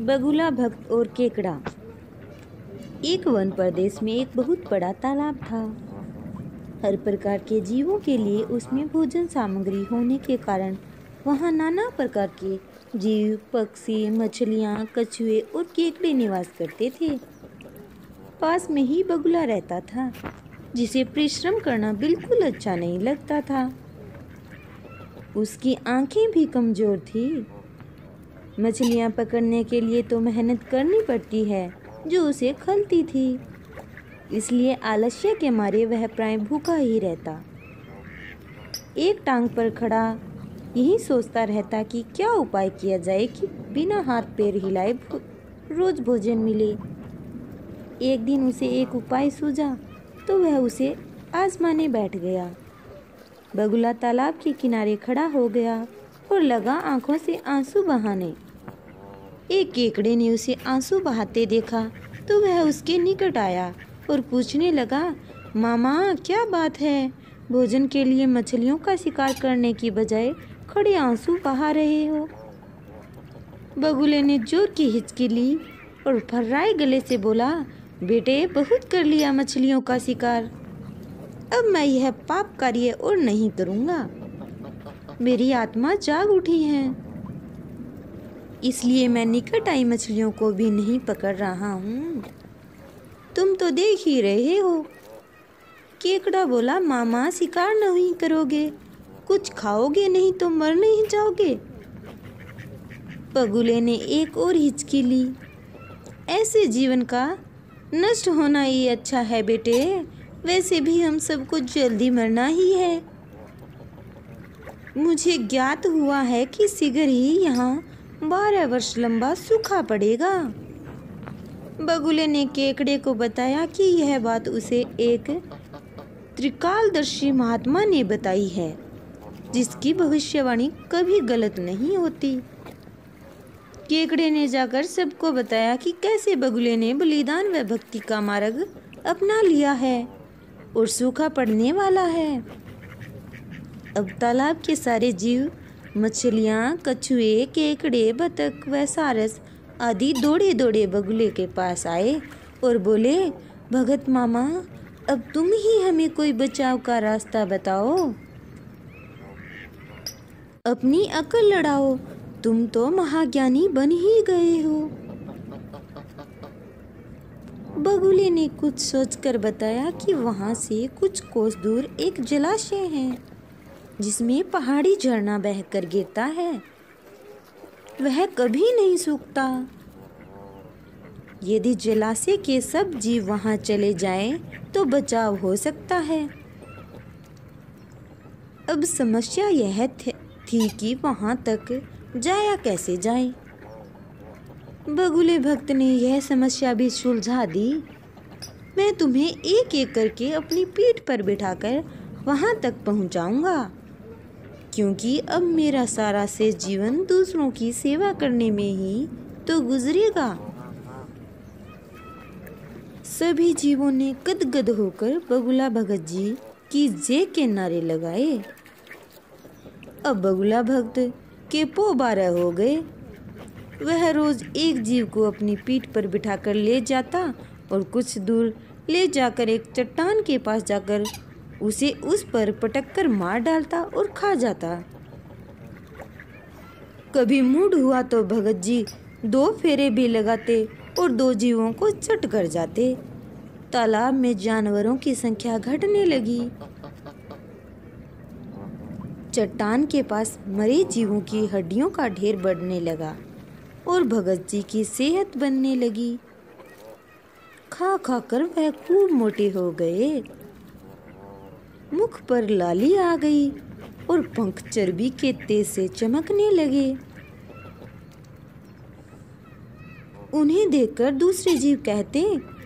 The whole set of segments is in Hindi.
बगुला भक्त और केकड़ा। एक वन प्रदेश में एक बहुत बड़ा तालाब था। हर प्रकार के जीवों के लिए उसमें भोजन सामग्री होने के कारण वहाँ नाना प्रकार के जीव, पक्षी, मछलियाँ, कछुए और केकड़े निवास करते थे। पास में ही बगुला रहता था, जिसे परिश्रम करना बिल्कुल अच्छा नहीं लगता था। उसकी आंखें भी कमजोर थी। मछलियाँ पकड़ने के लिए तो मेहनत करनी पड़ती है, जो उसे खलती थी। इसलिए आलस्य के मारे वह प्राय भूखा ही रहता। एक टांग पर खड़ा यही सोचता रहता कि क्या उपाय किया जाए कि बिना हाथ पैर हिलाए रोज भोजन मिले। एक दिन उसे एक उपाय सूझा तो वह उसे आजमाने बैठ गया। बगुला तालाब के किनारे खड़ा हो गया और लगा आंखों से आंसू बहाने। एक केकड़े ने उसे आंसू बहाते देखा तो वह उसके निकट आया और पूछने लगा, मामा क्या बात है, भोजन के लिए मछलियों का शिकार करने की बजाय खड़े आंसू बहा रहे हो। बगुले ने जोर की हिचकी ली और फर्राए गले से बोला, बेटे बहुत कर लिया मछलियों का शिकार, अब मैं यह पाप कार्य और नहीं करूँगा। मेरी आत्मा जाग उठी है, इसलिए मैं निकट आई मछलियों को भी नहीं पकड़ रहा हूँ। तुम तो देख ही रहे हो। केकड़ा बोला, मामा शिकार नहीं करोगे, कुछ खाओगे नहीं तो मर नहीं जाओगे। बगुले ने एक और हिचकी ली। ऐसे जीवन का नष्ट होना ही अच्छा है बेटे, वैसे भी हम सबको जल्दी मरना ही है। मुझे ज्ञात हुआ है कि शीघ्र ही यहाँ 12 वर्ष लंबा सूखा पड़ेगा। बगुले ने केकड़े को बताया कि यह बात उसे एक त्रिकालदर्शी महात्मा ने बताई है, जिसकी भविष्यवाणी कभी गलत नहीं होती। केकड़े ने जाकर सबको बताया कि कैसे बगुले ने बलिदान व भक्ति का मार्ग अपना लिया है और सूखा पड़ने वाला है। अब तालाब के सारे जीव, मछलियाँ, कछुए, केकड़े, बतख व सारस आदि दौड़े दौड़े बगुले के पास आए और बोले, भगत मामा अब तुम ही हमें कोई बचाव का रास्ता बताओ, अपनी अकल लड़ाओ, तुम तो महाज्ञानी बन ही गए हो। बगुले ने कुछ सोचकर बताया कि वहां से कुछ कोस दूर एक जलाशय है, जिसमें पहाड़ी झरना बहकर गिरता है। वह कभी नहीं सूखता। यदि जलाशय के सब जीव वहां चले जाएं, तो बचाव हो सकता है। अब समस्या यह थी कि वहां तक जाया कैसे जाए। बगुले भक्त ने यह समस्या भी सुलझा दी। मैं तुम्हें एक एक करके अपनी पीठ पर बिठाकर वहां तक पहुंचाऊंगा, क्योंकि अब मेरा सारा शेष जीवन दूसरों की सेवा करने में ही तो गुजरेगा। सभी जीवों ने गदगद होकर बगुला भगत जी की जय के नारे लगाए। अब बगुला भक्त के पौ 12 हो गए। वह रोज एक जीव को अपनी पीठ पर बिठाकर ले जाता और कुछ दूर ले जाकर एक चट्टान के पास जाकर उसे उस पर पटक कर मार डालता और खा जाता। कभी मूड हुआ तो भगत जी 2 फेरे भी लगाते और 2 जीवों को चट कर जाते। तालाब में जानवरों की संख्या घटने लगी। चट्टान के पास मरे जीवों की हड्डियों का ढेर बढ़ने लगा और भगत जी की सेहत बनने लगी। खा खा कर वह खूब मोटे हो गए। मुख पर लाली आ गई और पंख चर्बी के तेज से चमकने लगे। उन्हें देखकर दूसरे जीव कहते,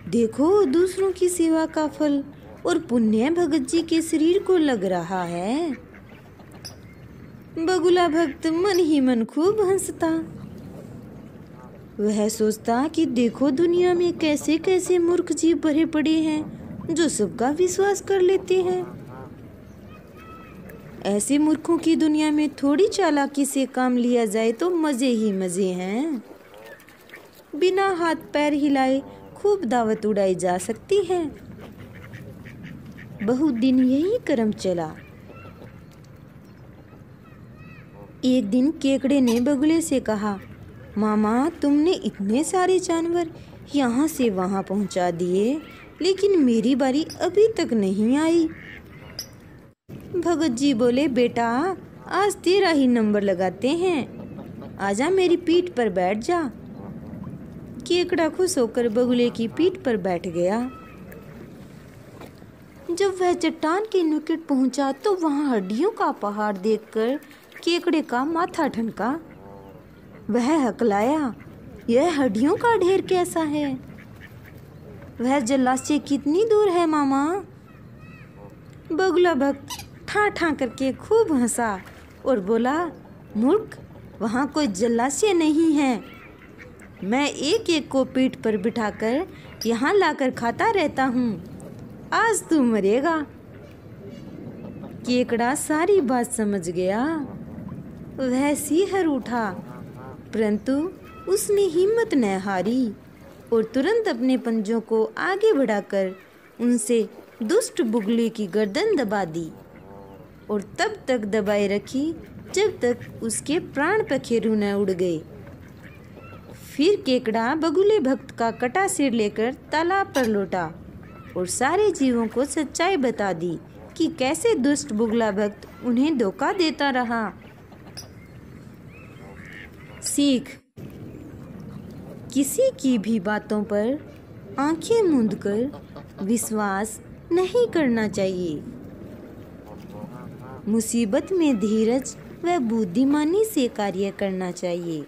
देखो दूसरों की सेवा का फल और पुण्य भगत जी के शरीर को लग रहा है। बगुला भक्त मन ही मन खूब हंसता। वह सोचता कि देखो दुनिया में कैसे कैसे मूर्ख जीव भरे पड़े हैं, जो सबका विश्वास कर लेते हैं। ऐसे मूर्खों की दुनिया में थोड़ी चालाकी से काम लिया जाए तो मजे ही मजे हैं। बिना हाथ पैर हिलाए खूब दावत उड़ाई जा सकती है। बहुत दिन यही क्रम चला। एक दिन केकड़े ने बगुले से कहा, मामा, तुमने इतने सारे जानवर यहाँ से वहाँ पहुँचा दिए, लेकिन मेरी बारी अभी तक नहीं आई। भगत जी बोले, बेटा, आज तेरा ही नंबर लगाते हैं, आजा मेरी पीठ पर बैठ जा। केकड़ा खुश होकर बगुले की पीठ पर बैठ गया। जब वह चट्टान के निकट पहुंचा तो वहां हड्डियों का पहाड़ देखकर केकड़े का माथा ठनका। वह हकलाया, यह हड्डियों का ढेर कैसा है? वह जलाशय कितनी दूर है मामा? बगुला भक्त ठा ठा करके खूब हंसा और बोला, मूर्ख, वहाँ कोई जलाशय नहीं है। मैं एक एक को पीठ पर बिठाकर यहाँ लाकर खाता रहता हूँ। आज तू मरेगा। केकड़ा सारी बात समझ गया। वह सिहर उठा, परंतु उसने हिम्मत न हारी और तुरंत अपने पंजों को आगे बढ़ाकर उनसे दुष्ट बुगले की गर्दन दबा दी और तब तक दबाए रखी जब तक उसके प्राण पखेरु न उड़ गए। फिर केकड़ा बगुले भक्त का कटा सिर लेकर तालाब पर लौटा और सारे जीवों को सच्चाई बता दी कि कैसे दुष्ट बुगला भक्त उन्हें धोखा देता रहा। सीख: किसी की भी बातों पर आंखें मूंदकर विश्वास नहीं करना चाहिए। मुसीबत में धीरज व बुद्धिमानी से कार्य करना चाहिए।